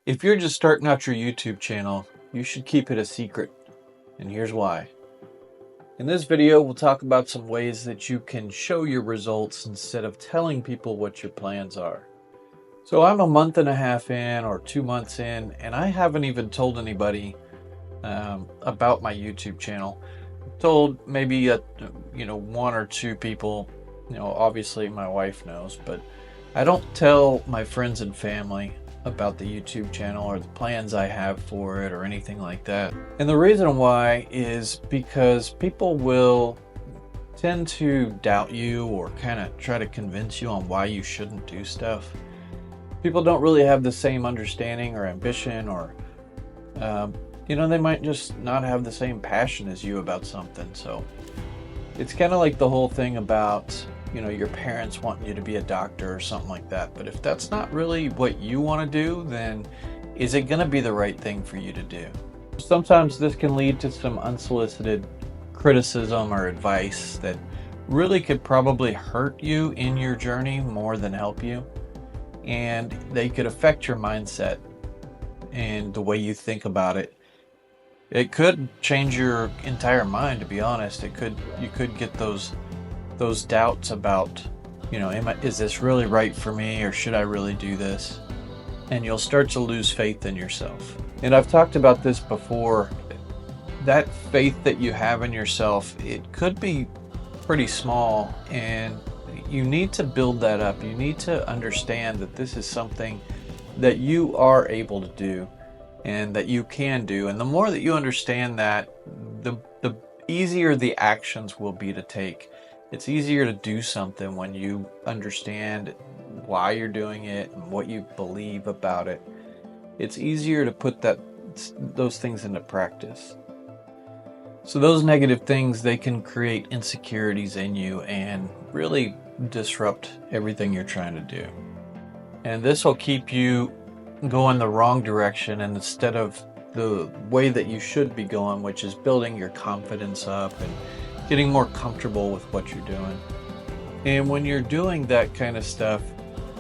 If you're just starting out your YouTube channel, you should keep it a secret, and here's why. In this video, we'll talk about some ways that you can show your results instead of telling people what your plans are. So I'm a month and a half in or 2 months in, and I haven't even told anybody about my YouTube channel. I've told maybe one or two people. Obviously my wife knows, but I don't tell my friends and family about the YouTube channel or the plans I have for it or anything like that. And the reason why is because people will tend to doubt you or kind of try to convince you on why you shouldn't do stuff. People don't really have the same understanding or ambition, or they might just not have the same passion as you about something. So it's kind of like the whole thing about your parents wanting you to be a doctor or something like that. But if that's not really what you want to do, then is it going to be the right thing for you to do? Sometimes this can lead to some unsolicited criticism or advice that really could probably hurt you in your journey more than help you. And they could affect your mindset and the way you think about it. It could change your entire mind, to be honest. You could get those doubts about, is this really right for me, or should I really do this? And you'll start to lose faith in yourself. And I've talked about this before. That faith that you have in yourself, it could be pretty small, and you need to build that up. You need to understand that this is something that you are able to do and that you can do. And the more that you understand that, the easier the actions will be to take. It's easier to do something when you understand why you're doing it and what you believe about it. It's easier to put those things into practice. So those negative things, they can create insecurities in you and really disrupt everything you're trying to do. And this will keep you going the wrong direction, and instead of the way that you should be going, which is building your confidence up and getting more comfortable with what you're doing. And when you're doing that kind of stuff,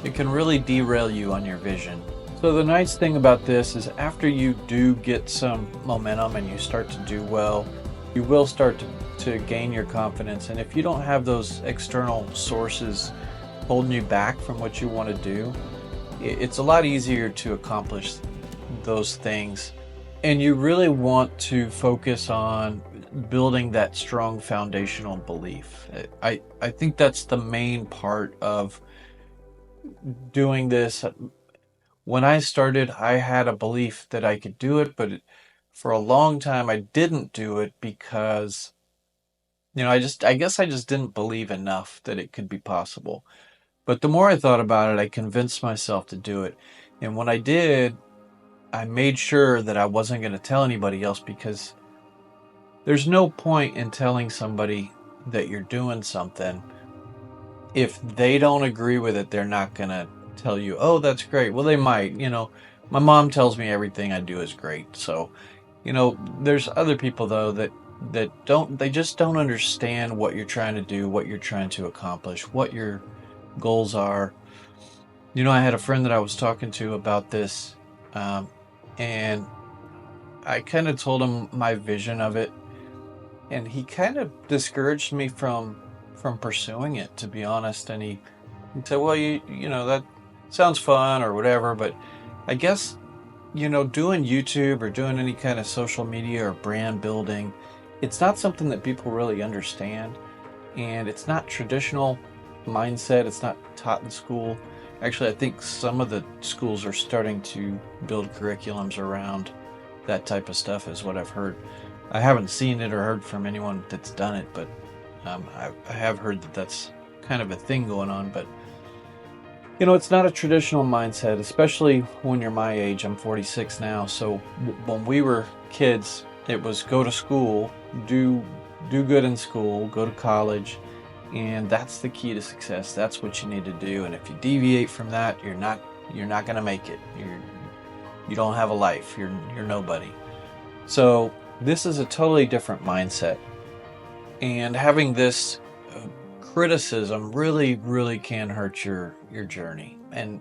it can really derail you on your vision. So the nice thing about this is after you do get some momentum and you start to do well, you will start to gain your confidence. And if you don't have those external sources holding you back from what you want to do, it's a lot easier to accomplish those things. And you really want to focus on building that strong foundational belief. I think that's the main part of doing this. When I started, I had a belief that I could do it, but for a long time I didn't do it because I guess I just didn't believe enough that it could be possible. But the more I thought about it, I convinced myself to do it. And when I did, I made sure that I wasn't going to tell anybody else, because there's no point in telling somebody that you're doing something. If they don't agree with it, they're not going to tell you, oh, that's great. Well, they might. My mom tells me everything I do is great. So, there's other people, though, they just don't understand what you're trying to do, what you're trying to accomplish, what your goals are. I had a friend that I was talking to about this, and I kind of told him my vision of it, and he kind of discouraged me from pursuing it, to be honest. And he said, well, that sounds fun or whatever, but I guess doing YouTube or doing any kind of social media or brand building, it's not something that people really understand, and it's not traditional mindset. It's not taught in school. Actually, I think some of the schools are starting to build curriculums around that type of stuff, is what I've heard. I haven't seen it or heard from anyone that's done it, but I have heard that that's kind of a thing going on. But it's not a traditional mindset, especially when you're my age. I'm 46 now. So when we were kids, it was go to school, do good in school, go to college, and that's the key to success. That's what you need to do. And if you deviate from that, you're not going to make it. You don't have a life. You're nobody. So this is a totally different mindset. And having this criticism really can hurt your journey. And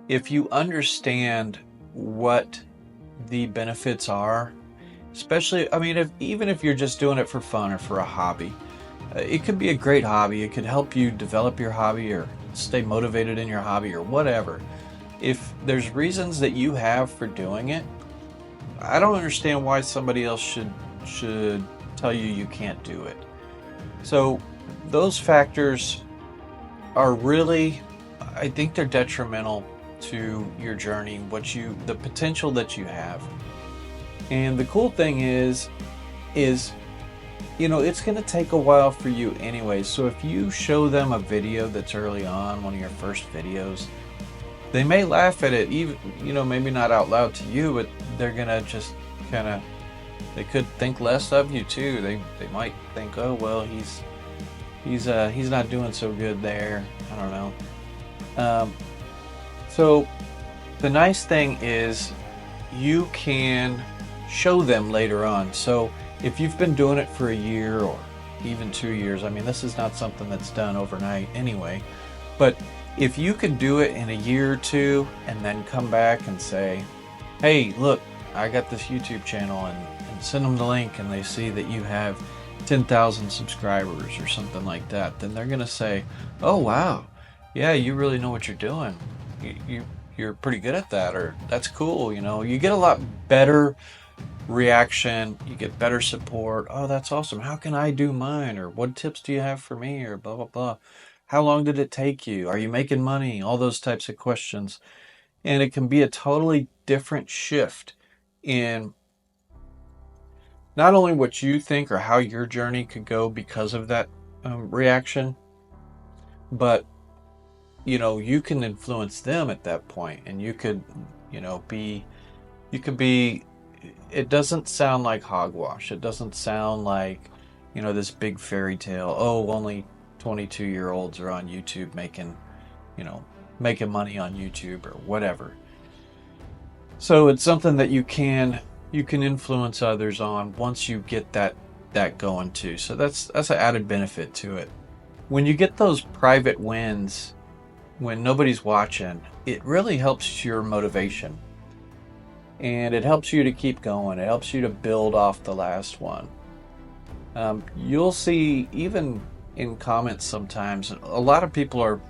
if you understand what the benefits are, especially, I mean, even if you're just doing it for fun or for a hobby, it could be a great hobby. It could help you develop your hobby or stay motivated in your hobby or whatever. If there's reasons that you have for doing it, I don't understand why somebody else should tell you you can't do it. So those factors are really, I think they're detrimental to your journey, the potential that you have. And the cool thing is it's going to take a while for you anyway. So if you show them a video that's early on, one of your first videos, they may laugh at it, even, maybe not out loud to you, but they're going to just kind of, they could think less of you too. They might think, oh, well, he's not doing so good there. I don't know. So the nice thing is you can show them later on. So if you've been doing it for a year or even 2 years, I mean, this is not something that's done overnight anyway, but if you can do it in a year or two and then come back and say, hey, look, I got this YouTube channel, and send them the link, and they see that you have 10,000 subscribers or something like that, then they're going to say, oh, wow, yeah, you really know what you're doing. You're pretty good at that, or that's cool. You get a lot better reaction, you get better support. Oh, that's awesome. How can I do mine? Or what tips do you have for me? Or blah, blah, blah. How long did it take you? Are you making money? All those types of questions. And it can be a totally different shift in not only what you think or how your journey could go because of that reaction, but you can influence them at that point, and you could be it doesn't sound like hogwash. It doesn't sound like this big fairy tale, oh, only 22-year-olds are on YouTube making money on YouTube or whatever. So it's something that you can influence others on once you get that going too. So that's an added benefit to it. When you get those private wins when nobody's watching, it really helps your motivation, and it helps you to keep going. It helps you to build off the last one. You'll see even in comments sometimes, a lot of people are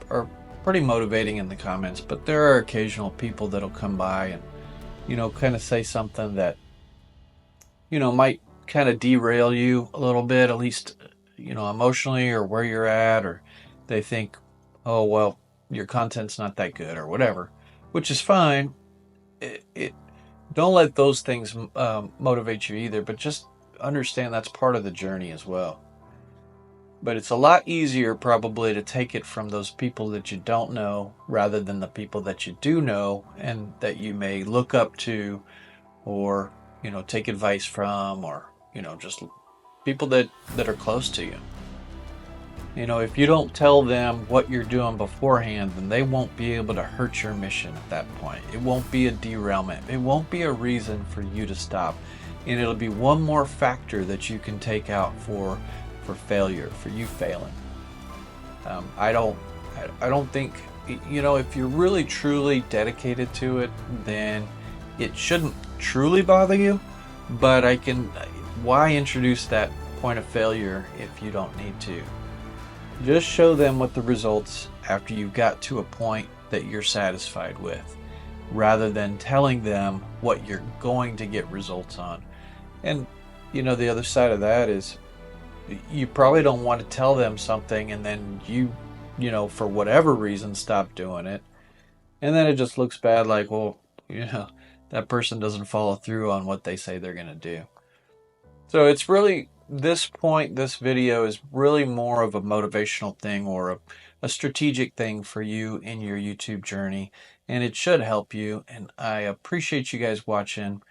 pretty motivating in the comments, but there are occasional people that'll come by and kind of say something that might kind of derail you a little bit, at least emotionally, or where you're at, or they think, oh, well, your content's not that good or whatever, which is fine. Don't let those things motivate you either, but just understand that's part of the journey as well. But it's a lot easier probably to take it from those people that you don't know rather than the people that you do know and that you may look up to, or take advice from, or just people that are close to you. If you don't tell them what you're doing beforehand, then they won't be able to hurt your mission at that point. It won't be a derailment. It won't be a reason for you to stop. And it'll be one more factor that you can take out for failure, for you failing. I don't think, if you're really truly dedicated to it, then it shouldn't truly bother you. But why introduce that point of failure if you don't need to? Just show them what the results after you've got to a point that you're satisfied with, rather than telling them what you're going to get results on. And the other side of that is you probably don't want to tell them something and then you for whatever reason stop doing it, and then it just looks bad, like, well, that person doesn't follow through on what they say they're going to do. So it's really, this video is really more of a motivational thing, or a strategic thing for you in your YouTube journey, and it should help you. And I appreciate you guys watching,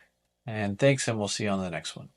and thanks, and we'll see you on the next one.